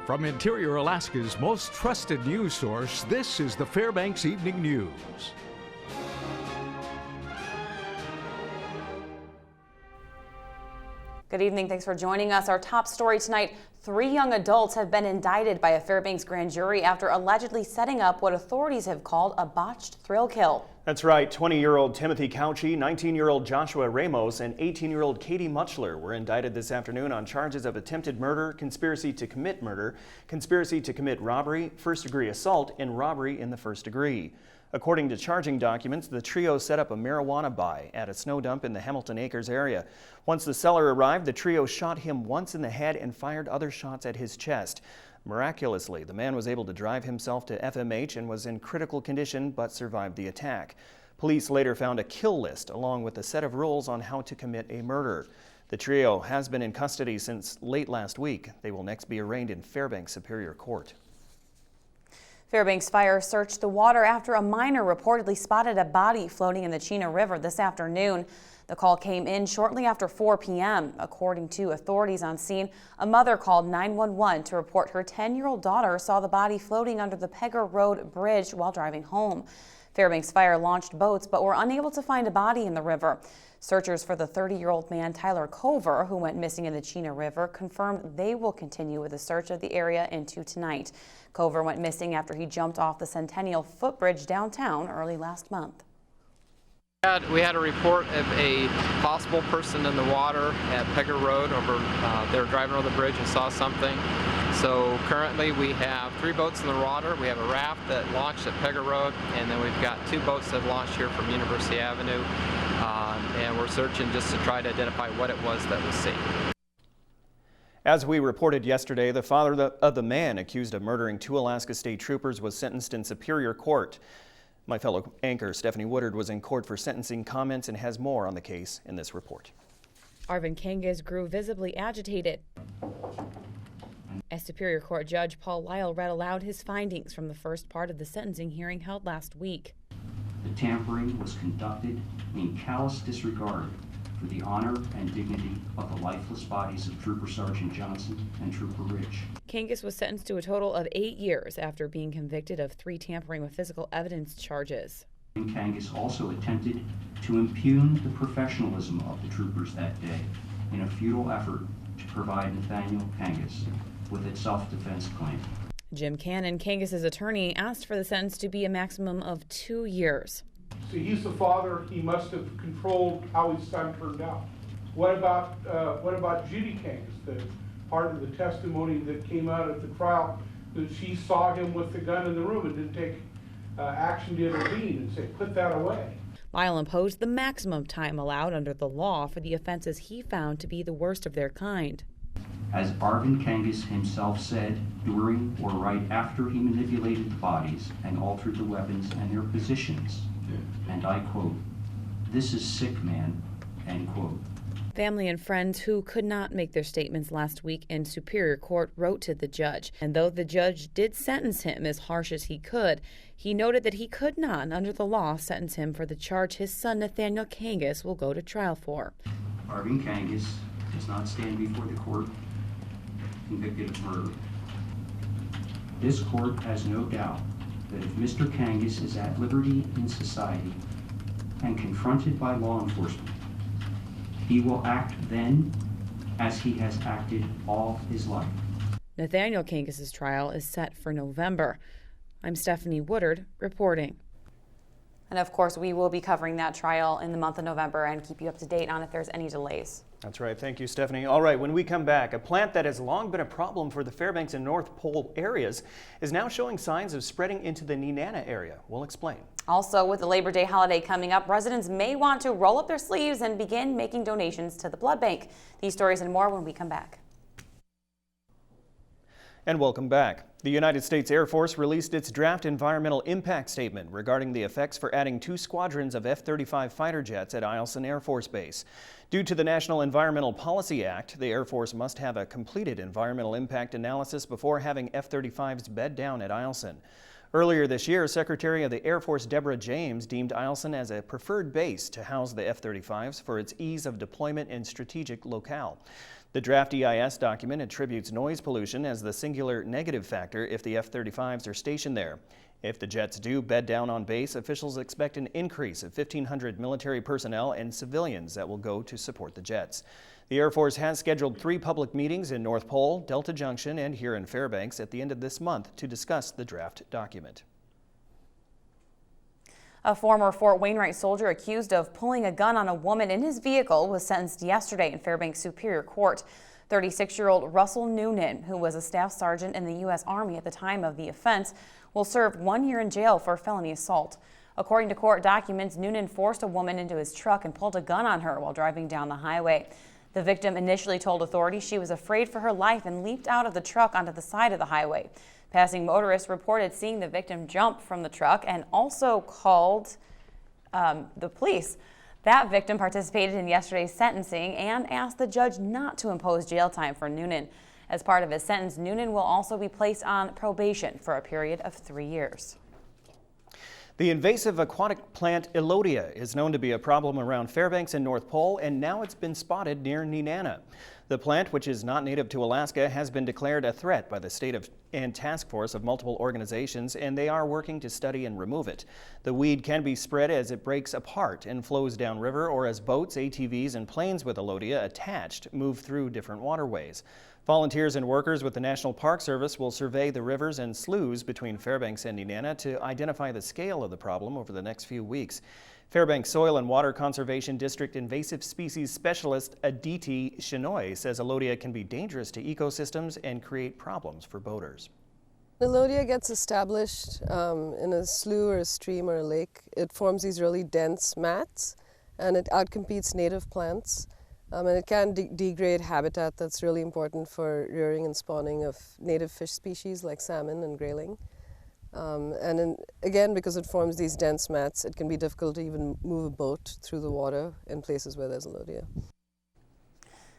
From Interior Alaska's most trusted news source, this is the Fbx Evening News. Good evening. Thanks for joining us. Our top story tonight, 3 young adults have been indicted by a Fairbanks grand jury after allegedly setting up what authorities have called a botched thrill kill. That's right. 20-year-old Timothy Couchy, 19-year-old Joshua Ramos, and 18-year-old Katie Muchler were indicted this afternoon on charges of attempted murder, conspiracy to commit murder, conspiracy to commit robbery, first-degree assault, and robbery in the first degree. According to charging documents, the trio set up a marijuana buy at a snow dump in the Hamilton Acres area. Once the seller arrived, the trio shot him once in the head and fired other shots at his chest. Miraculously, the man was able to drive himself to FMH and was in critical condition but survived the attack. Police later found a kill list along with a set of rules on how to commit a murder. The trio has been in custody since late last week. They will next be arraigned in Fairbanks Superior Court. Fairbanks Fire searched the water after a miner reportedly spotted a body floating in the Chena River this afternoon. The call came in shortly after 4 p.m. According to authorities on scene, a mother called 911 to report her 10-year-old daughter saw the body floating under the Pegger Road Bridge while driving home. Fairbanks Fire launched boats but were unable to find a body in the river. Searchers for the 30-year-old man, Tyler Cover, who went missing in the Chena River, confirmed they will continue with the search of the area into tonight. Cover went missing after he jumped off the Centennial Footbridge downtown early last month. We had a report of a possible person in the water at Pegger Road. They were driving over the bridge and saw something. So currently we have 3 boats in the water. We have a raft that launched at Pegger Road, and then we've got 2 boats that launched here from University Avenue. And we're searching just to try to identify what it was that was seen. As we reported yesterday, the father of the man accused of murdering 2 Alaska State Troopers was sentenced in Superior Court. My fellow anchor Stephanie Woodard was in court for sentencing comments and has more on the case in this report. Harvey Kangas grew visibly agitated as Superior Court Judge Paul Lyle read aloud his findings from the first part of the sentencing hearing held last week. The tampering was conducted in callous disregard for the honor and dignity of the lifeless bodies of Trooper Sergeant Johnson and Trooper Rich. Kangas was sentenced to a total of 8 years after being convicted of 3 tampering with physical evidence charges. Kangas also attempted to impugn the professionalism of the troopers that day in a futile effort to provide Nathaniel Kangas with its self-defense claim. Jim Cannon, Kangas' attorney, asked for the sentence to be a maximum of 2 years. See, he's the father. He must have controlled how his son turned out. What about Judy Kangas, the part of the testimony that came out at the trial, that she saw him with the gun in the room and didn't take action to intervene and say, put that away. Lyle imposed the maximum time allowed under the law for the offenses he found to be the worst of their kind. As Arvin Kangas himself said during or right after he manipulated the bodies and altered the weapons and their positions, and I quote, "This is sick, man," end quote. Family and friends who could not make their statements last week in Superior Court wrote to the judge. And though the judge did sentence him as harsh as he could, he noted that he could not, under the law, sentence him for the charge his son Nathaniel Kangas will go to trial for. Arvin Kangas does not stand before the court convicted of murder. This court has no doubt that if Mr. Kangas is at liberty in society and confronted by law enforcement, he will act then as he has acted all his life. Nathaniel Kangas' trial is set for November. I'm Stephanie Woodard reporting. And of course, we will be covering that trial in the month of November and keep you up to date on if there's any delays. That's right. Thank you, Stephanie. All right, when we come back, a plant that has long been a problem for the Fairbanks and North Pole areas is now showing signs of spreading into the Nenana area. We'll explain. Also, with the Labor Day holiday coming up, residents may want to roll up their sleeves and begin making donations to the blood bank. These stories and more when we come back. And welcome back. The United States Air Force released its draft environmental impact statement regarding the effects for adding 2 squadrons of F-35 fighter jets at Eielson Air Force Base. Due to the National Environmental Policy Act, the Air Force must have a completed environmental impact analysis before having F-35s bed down at Eielson. Earlier this year, Secretary of the Air Force Deborah James deemed Eielson as a preferred base to house the F-35s for its ease of deployment and strategic locale. The draft EIS document attributes noise pollution as the singular negative factor if the F-35s are stationed there. If the jets do bed down on base, officials expect an increase of 1,500 military personnel and civilians that will go to support the jets. The Air Force has scheduled 3 public meetings in North Pole, Delta Junction, and here in Fairbanks at the end of this month to discuss the draft document. A former Fort Wainwright soldier accused of pulling a gun on a woman in his vehicle was sentenced yesterday in Fairbanks Superior Court. 36-year-old Russell Noonan, who was a staff sergeant in the U.S. Army at the time of the offense, will serve 1 year in jail for felony assault. According to court documents, Noonan forced a woman into his truck and pulled a gun on her while driving down the highway. The victim initially told authorities she was afraid for her life and leaped out of the truck onto the side of the highway. Passing motorists reported seeing the victim jump from the truck and also called the police. That victim participated in yesterday's sentencing and asked the judge not to impose jail time for Noonan. As part of his sentence, Noonan will also be placed on probation for a period of 3 years. The invasive aquatic plant Alodia is known to be a problem around Fairbanks and North Pole, and now it's been spotted near Nenana. The plant, which is not native to Alaska, has been declared a threat by the state and task force of multiple organizations, and they are working to study and remove it. The weed can be spread as it breaks apart and flows downriver, or as boats, ATVs, and planes with Alodia attached move through different waterways. Volunteers and workers with the National Park Service will survey the rivers and sloughs between Fairbanks and Nenana to identify the scale of the problem over the next few weeks. Fairbanks Soil and Water Conservation District Invasive Species Specialist Aditi Shenoy says Alodia can be dangerous to ecosystems and create problems for boaters. Alodia gets established in a slough or a stream or a lake. It forms these really dense mats and it outcompetes native plants. And it can degrade habitat that's really important for rearing and spawning of native fish species like salmon and grayling. Again, because it forms these dense mats, it can be difficult to even move a boat through the water in places where there's Alodia.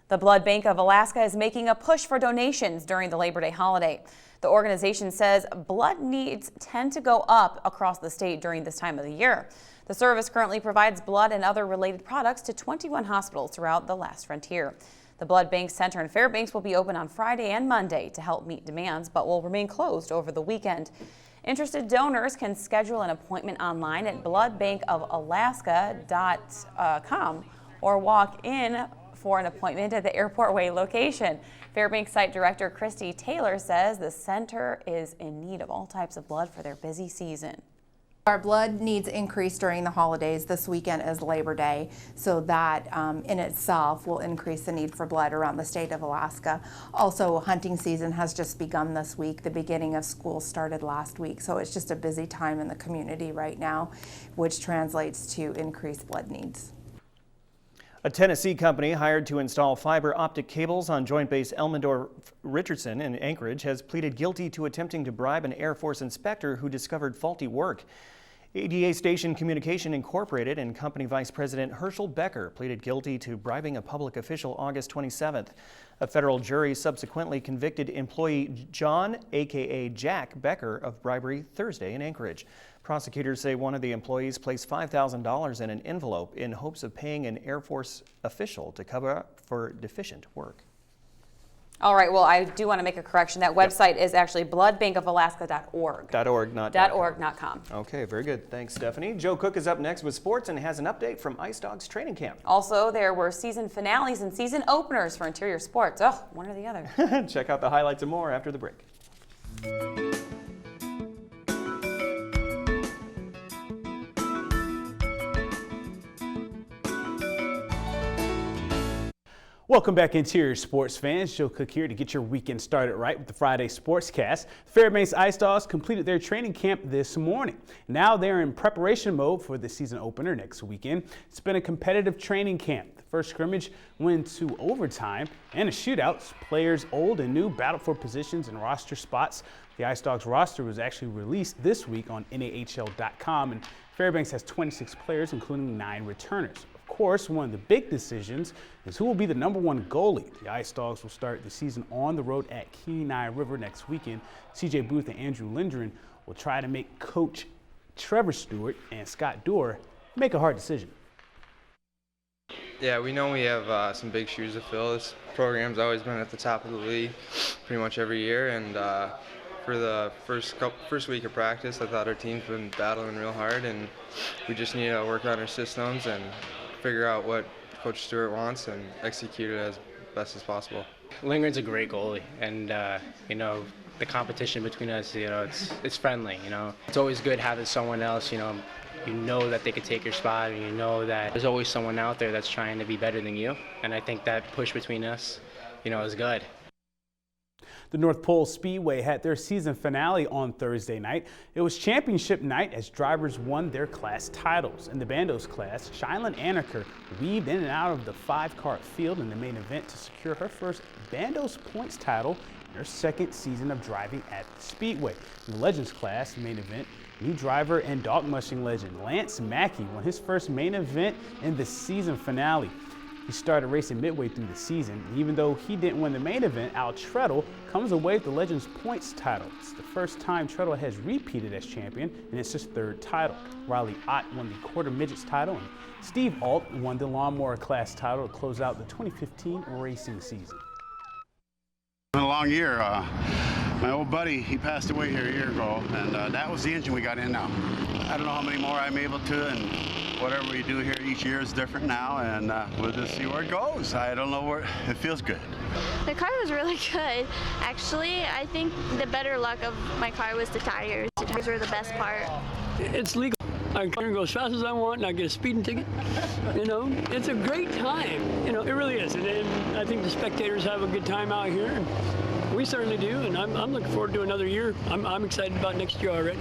The Blood Bank of Alaska is making a push for donations during the Labor Day holiday. The organization says blood needs tend to go up across the state during this time of the year. The service currently provides blood and other related products to 21 hospitals throughout the last frontier. The Blood Bank Center in Fairbanks will be open on Friday and Monday to help meet demands, but will remain closed over the weekend. Interested donors can schedule an appointment online at bloodbankofalaska.com or walk in for an appointment at the Airport Way location. Fairbanks Site Director Christy Taylor says the center is in need of all types of blood for their busy season. Our blood needs increase during the holidays. This weekend is Labor Day, so that in itself will increase the need for blood around the state of Alaska. Also, hunting season has just begun this week. The beginning of school started last week, so it's just a busy time in the community right now, which translates to increased blood needs. A Tennessee company hired to install fiber optic cables on Joint Base Elmendorf-Richardson in Anchorage has pleaded guilty to attempting to bribe an Air Force inspector who discovered faulty work. ADA Station Communication Incorporated and company Vice President Herschel Becker pleaded guilty to bribing a public official August 27th. A federal jury subsequently convicted employee John, aka Jack Becker, of bribery Thursday in Anchorage. Prosecutors say one of the employees placed $5,000 in an envelope in hopes of paying an Air Force official to cover up for deficient work. All right, well, I do want to make a correction. That website is actually bloodbankofalaska.org. .org, not .org, not .com. Okay, very good. Thanks, Stephanie. Joe Cook is up next with sports and has an update from Ice Dogs training camp. Also, there were season finales and season openers for interior sports. Oh, one or the other. Check out the highlights and more after the break. Welcome back, Interior Sports fans. Joe Cook here to get your weekend started right with the Friday Sportscast. Fairbanks Ice Dogs completed their training camp this morning. Now they're in preparation mode for the season opener next weekend. It's been a competitive training camp. The first scrimmage went to overtime and a shootout. Players old and new battled for positions and roster spots. The Ice Dogs roster was actually released this week on NAHL.com, and Fairbanks has 26 players, including 9 returners. Of course, one of the big decisions is who will be the #1 goalie. The Ice Dogs will start the season on the road at Chena River next weekend. CJ Booth and Andrew Lindgren will try to make Coach Trevor Stewart and Scott Doerr make a hard decision. Yeah, we know we have some big shoes to fill. This program's always been at the top of the league pretty much every year, and for the first week of practice, I thought our team's been battling real hard, and we just need to work on our systems and figure out what Coach Stewart wants and execute it as best as possible. Lindgren's a great goalie, and you know, the competition between us, you know, it's friendly. You know, it's always good having someone else. You know that they could take your spot, and you know that there's always someone out there that's trying to be better than you. And I think that push between us, you know, is good. The North Pole Speedway had their season finale on Thursday night. It was championship night as drivers won their class titles. In the Bandos class, Shylin Anneker weaved in and out of the 5-car field in the main event to secure her first Bandos points title in her second season of driving at the Speedway. In the Legends class main event, new driver and dog mushing legend Lance Mackey won his first main event in the season finale. He started racing midway through the season, and even though he didn't win the main event, Al Treadle comes away with the Legends points title. It's the first time Treadle has repeated as champion, and it's his third title. Riley Ott won the quarter midgets title, and Steve Alt won the lawnmower class title to close out the 2015 racing season. It's been a long year. My old buddy, he passed away here a year ago, and that was the engine we got in now. I don't know how many more I'm able to, and whatever we do here each year is different now, and we'll just see where it goes. I don't know where, it feels good. The car was really good. Actually, I think the better luck of my car was the tires. The tires were the best part. It's legal. I can go as fast as I want and I get a speeding ticket. You know, it's a great time. You know, it really is. And I think the spectators have a good time out here. And we certainly do, and I'm looking forward to another year. I'm excited about next year already.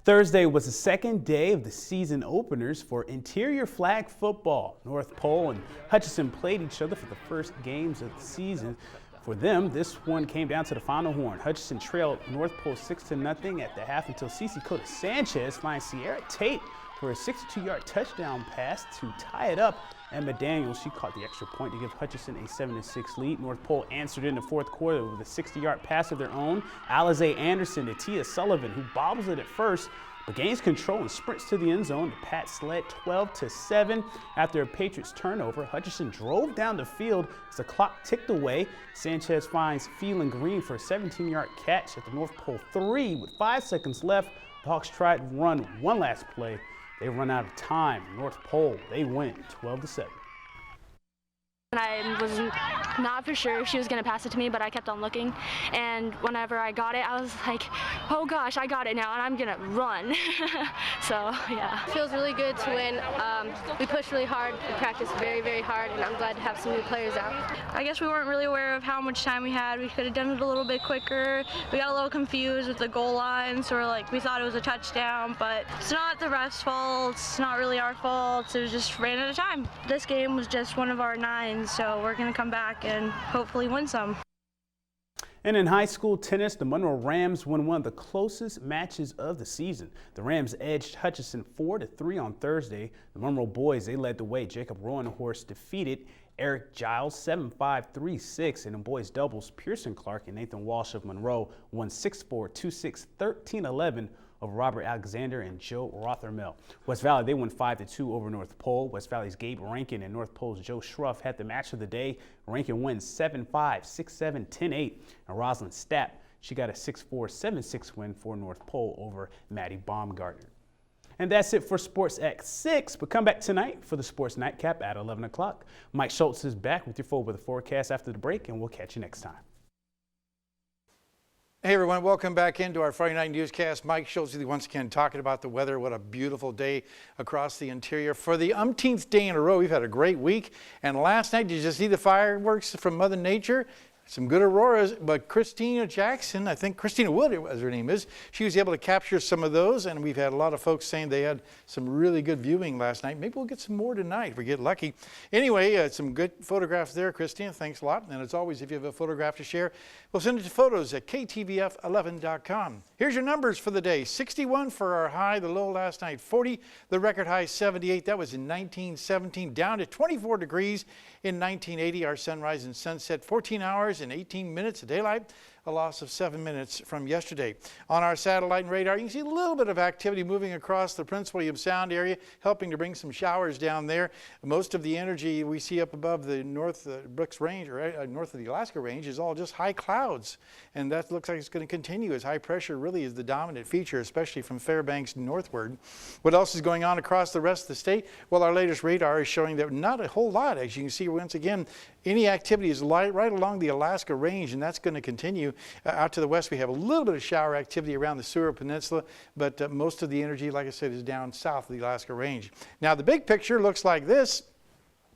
Thursday was the second day of the season openers for interior flag football. North Pole and Hutchinson played each other for the first games of the season. For them, this one came down to the final horn. Hutchinson trailed North Pole 6-0 at the half until Cece Cota Sanchez finds Sierra Tate for a 62-yard touchdown pass to tie it up. Emma Daniels, she caught the extra point to give Hutchinson a 7-6 lead. North Pole answered in the fourth quarter with a 60-yard pass of their own. Alize Anderson to Tia Sullivan, who bobbles it at first, but gains control and sprints to the end zone. The Pats led 12-7 after a Patriots turnover. Hutchinson drove down the field as the clock ticked away. Sanchez finds Phelan Green for a 17-yard catch at the North Pole 3 with 5 seconds left. The Hawks tried to run one last play. They run out of time. North Pole, they win 12-7. I was not for sure if she was going to pass it to me, but I kept on looking. And whenever I got it, I was like, oh gosh, I got it now, and I'm going to run. So, yeah. It feels really good to win. We pushed really hard. We practiced very, very hard, and I'm glad to have some new players out. I guess we weren't really aware of how much time we had. We could have done it a little bit quicker. We got a little confused with the goal line, so we thought it was a touchdown, but it's not the ref's fault. It's not really our fault. It was just ran out of time. This game was just one of our 9s. So we're going to come back and hopefully win some. And in high school tennis, the Monroe Rams won one of the closest matches of the season. The Rams edged Hutchinson 4-3 on Thursday. The Monroe boys, they led the way. Jacob Rowenhorst defeated Eric Giles 7-5, 3-6. And in boys doubles, Pearson Clark and Nathan Walsh of Monroe won 6-4, 2-6, 13-11. Of Robert Alexander and Joe Rothermel. West Valley, they won 5-2 over North Pole. West Valley's Gabe Rankin and North Pole's Joe Schruff had the match of the day. Rankin wins 7-5, 6-7, 10-8. And Rosalind Stapp, she got a 6-4, 7-6 win for North Pole over Maddie Baumgartner. And that's it for Sports at 6. But come back tonight for the Sports Nightcap at 11 o'clock. Mike Schultz is back with your full weather forecast after the break, and we'll catch you next time. Hey everyone, welcome back into our Friday night newscast. Mike Schultz with you once again talking about the weather. What a beautiful day across the interior. For the umpteenth day in a row, we've had a great week. And last night, did you see the fireworks from Mother Nature? Some good auroras, but Christina Jackson, I think Christina Wood, as her name is, she was able to capture some of those, and we've had a lot of folks saying they had some really good viewing last night. Maybe we'll get some more tonight if we get lucky. Anyway, some good photographs there, Christina. Thanks a lot. And as always, if you have a photograph to share, we'll send it to photos at ktvf11.com. Here's your numbers for the day. 61 for our high, the low last night 40, the record high 78. That was in 1917, down to 24 degrees in 1980. Our sunrise and sunset 14 hours hours and 18 minutes of daylight, a loss of 7 minutes from yesterday. On our satellite and radar, you can see a little bit of activity moving across the Prince William Sound area, helping to bring some showers down there. Most of the energy we see up above the North Brooks Range, or north of the Alaska Range, is all just high clouds. And that looks like it's going to continue as high pressure really is the dominant feature, especially from Fairbanks northward. What else is going on across the rest of the state? Well, our latest radar is showing that not a whole lot. As you can see, once again, any activity is right along the Alaska Range, and that's going to continue. Out to the west, we have a little bit of shower activity around the Seward Peninsula, but most of the energy, like I said, is down south of the Alaska Range. Now, the big picture looks like this.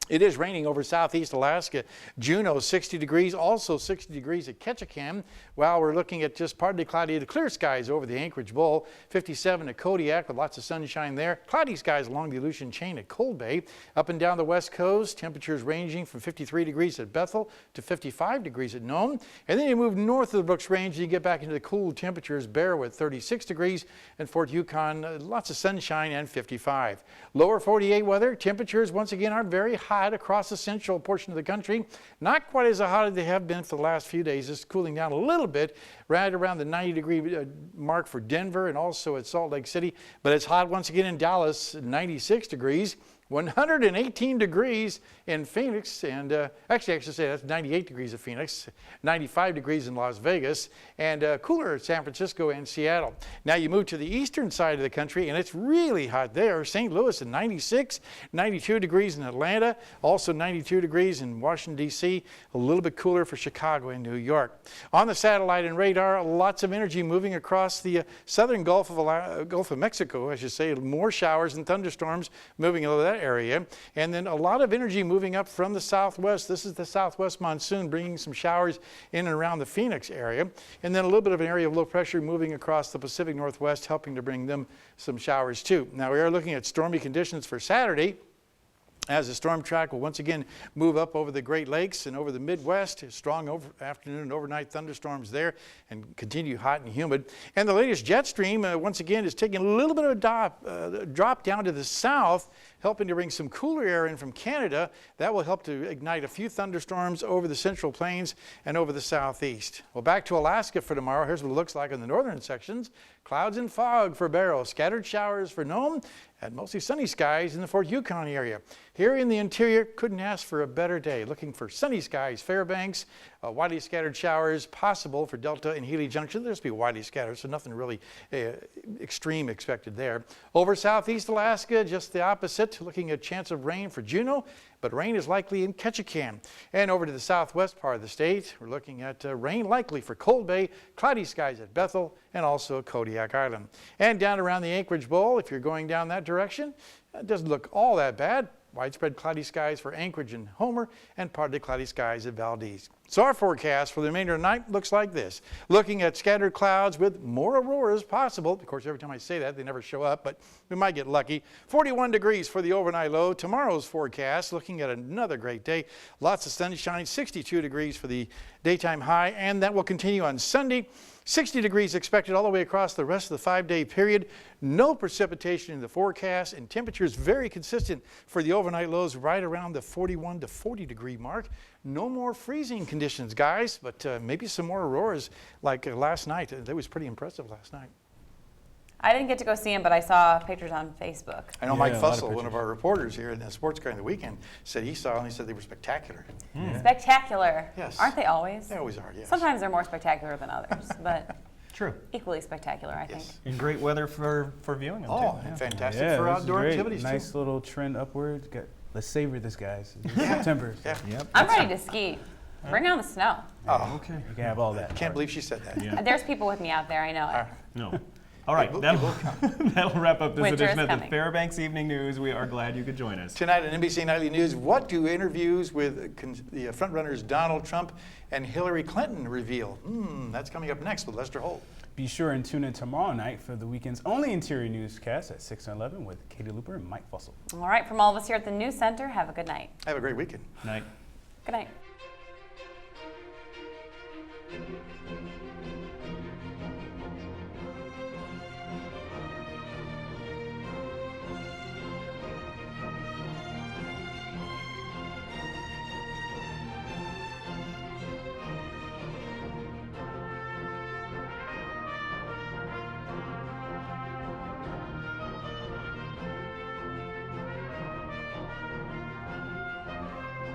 It is raining over southeast Alaska. Juneau, 60 degrees, also 60 degrees at Ketchikan. While we're looking at just partly cloudy to clear skies over the Anchorage Bowl. 57 at Kodiak with lots of sunshine there. Cloudy skies along the Aleutian chain at Cold Bay. Up and down the west coast, temperatures ranging from 53 degrees at Bethel to 55 degrees at Nome. And then you move north of the Brooks Range and you get back into the cool temperatures. Barrow at 36 degrees and Fort Yukon, lots of sunshine and 55. Lower 48 weather, temperatures once again are very high across the central portion of the country. Not quite as hot as they have been for the last few days. Just cooling down a little bit, right around the 90-degree mark for Denver and also at Salt Lake City. But it's hot once again in Dallas, 96 degrees. 118 degrees in Phoenix, and actually I should say that's 98 degrees in Phoenix, 95 degrees in Las Vegas, and cooler at San Francisco and Seattle. Now you move to the eastern side of the country, and it's really hot there. St. Louis at 96, 92 degrees in Atlanta, also 92 degrees in Washington, D.C., a little bit cooler for Chicago and New York. On the satellite and radar, lots of energy moving across the southern Gulf of Mexico, I should say, more showers and thunderstorms moving over that area, and then a lot of energy moving up from the southwest. This is the southwest monsoon bringing some showers in and around the Phoenix area, and then a little bit of an area of low pressure moving across the Pacific Northwest, helping to bring them some showers too. Now we are looking at stormy conditions for Saturday, as the storm track will once again move up over the Great Lakes and over the Midwest. Strong afternoon and overnight thunderstorms there and continue hot and humid. And the latest jet stream once again is taking a little bit of a drop down to the south, helping to bring some cooler air in from Canada. That will help to ignite a few thunderstorms over the Central Plains and over the southeast. Well, back to Alaska for tomorrow. Here's what it looks like in the northern sections. Clouds and fog for Barrow, scattered showers for Nome, and mostly sunny skies in the Fort Yukon area. Here in the interior, couldn't ask for a better day. Looking for sunny skies, Fairbanks, widely scattered showers possible for Delta and Healy Junction. There's be widely scattered, so nothing really extreme expected there. Over southeast Alaska, just the opposite. Looking at chance of rain for Juneau, but rain is likely in Ketchikan. And over to the southwest part of the state, we're looking at rain likely for Cold Bay, cloudy skies at Bethel, and also Kodiak Island. And down around the Anchorage Bowl, if you're going down that direction, it doesn't look all that bad. Widespread cloudy skies for Anchorage and Homer, and partly cloudy skies at Valdez. So our forecast for the remainder of the night looks like this. Looking at scattered clouds with more auroras possible. Of course, every time I say that, they never show up, but we might get lucky. 41 degrees for the overnight low. Tomorrow's forecast, looking at another great day. Lots of sunshine, 62 degrees for the daytime high, and that will continue on Sunday. 60 degrees expected all the way across the rest of the 5-day period. No precipitation in the forecast, and temperatures very consistent for the overnight lows right around the 41 to 40 degree mark. No more freezing conditions, guys, but maybe some more auroras like last night. That was pretty impressive last night. I didn't get to go see him, but I saw pictures on Facebook. I know Mike Fussell, one of our reporters here in the Sports Car in the Weekend, said he saw and he said they were spectacular. Spectacular. Yes. Aren't they always? They always are, yes. Sometimes they're more spectacular than others, but true. Equally spectacular, I think. And great weather for viewing them, too. Yeah. Fantastic for outdoor activities, Nice little trend upward. Let's savor this, guys. September. Yeah. Yep. I'm ready to ski. Bring on the snow. Oh, okay. You can have all that. Can't believe she said that. Yeah. There's people with me out there, I know it. No. All right, that'll wrap up this Winter edition is of the coming. Fbx Evening News. We are glad you could join us. Tonight on NBC Nightly News, what do interviews with the frontrunners Donald Trump and Hillary Clinton reveal? That's coming up next with Lester Holt. Be sure and tune in tomorrow night for the weekend's only interior newscast at 6 and 11 with Katie Looper and Mike Fussell. All right, from all of us here at the News Center, have a good night. Have a great weekend. Night. Good night.